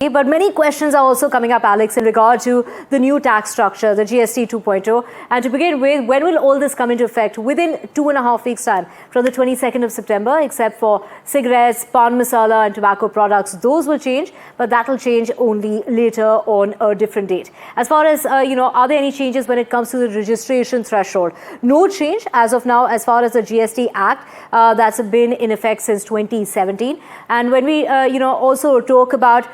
But many questions are also coming up, Alex, in regard to the new tax structure, the GST 2.0. And to begin with, when will all this come into effect? Within 2.5 weeks' time, from the 22nd of September, except for cigarettes, pan masala and tobacco products. Those will change, but that will change only later on a different date. As far as, are there any changes when it comes to the registration threshold? No change as of now as far as the GST Act that's been in effect since 2017. And when we, also talk about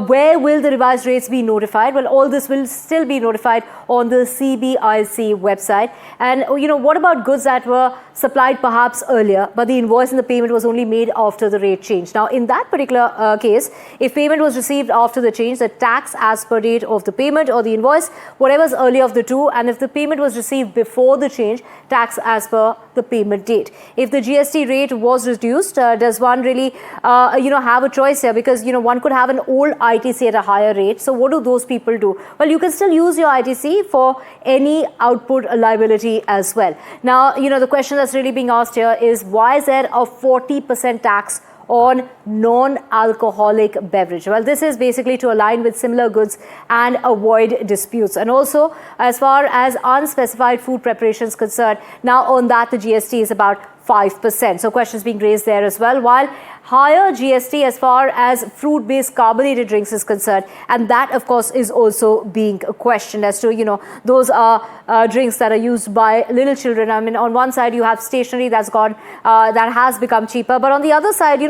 where will the revised rates be notified? Well, all this will still be notified on the CBIC website. And, what about goods that were supplied perhaps earlier, but the invoice and the payment was only made after the rate change? Now, in that particular case, if payment was received after the change, the tax as per date of the payment or the invoice, whatever's earlier of the two, and if the payment was received before the change, tax as per the payment date. If the GST rate was reduced, does one really, have a choice here? Because, one could have an old ITC at a higher rate. So what do those people do? Well, you can still use your ITC for any output liability as well. Now, the question that's really being asked here is, why is there a 40% tax on non-alcoholic beverage? Well, this is basically to align with similar goods and avoid disputes. And also, as far as unspecified food preparations concerned, now on that the GST is about 5%. So questions being raised there as well, while higher GST as far as fruit-based carbonated drinks is concerned, and that of course is also being questioned as to, those are drinks that are used by little children. I mean, on one side you have stationery that's gone, that has become cheaper, but on the other side,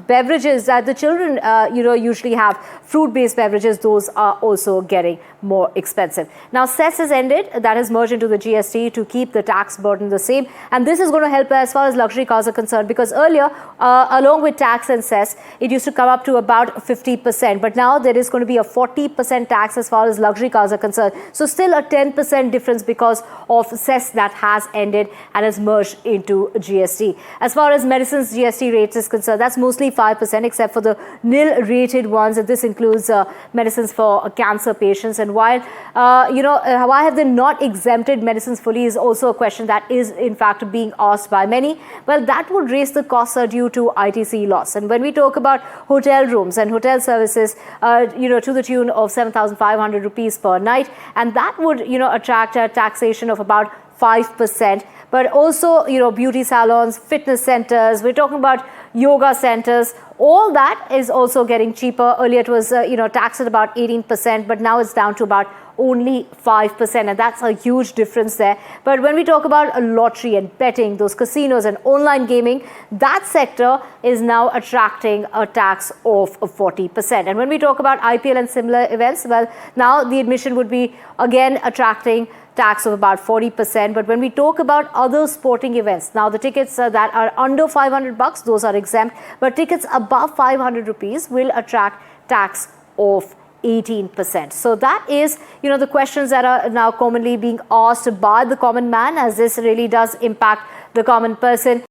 beverages that the children, usually have, fruit-based beverages, those are also getting more expensive. Now, cess is ended, that has merged into the GST to keep the tax burden the same, and this is going to help as far as luxury cars are concerned, because earlier, along with tax and cess, it used to come up to about 50%, but now there is going to be a 40% tax as far as luxury cars are concerned. So still a 10% difference because of cess that has ended and has merged into GST. As far as medicines GST rates is concerned, that's mostly 5% except for the nil rated ones, and this includes medicines for cancer patients. And while, why have they not exempted medicines fully is also a question that is in fact being asked by many. Well, that would raise the costs due to ITC loss. And when we talk about hotel rooms and hotel services, to the tune of 7,500 rupees per night, and that would, attract a taxation of about 5%. But also, beauty salons, fitness centers, we're talking about yoga centers, all that is also getting cheaper. Earlier it was, taxed at about 18%, but now it's down to about only 5%, and that's a huge difference there. But when we talk about a lottery and betting, those casinos and online gaming, that sector is now attracting a tax of 40%. And when we talk about IPL and similar events, well, now the admission would be again attracting tax of about 40%. But when we talk about other sporting events, now the tickets that are under 500 bucks, those are exempt, but tickets above 500 rupees will attract tax of 18%. So that is, the questions that are now commonly being asked by the common man, as this really does impact the common person.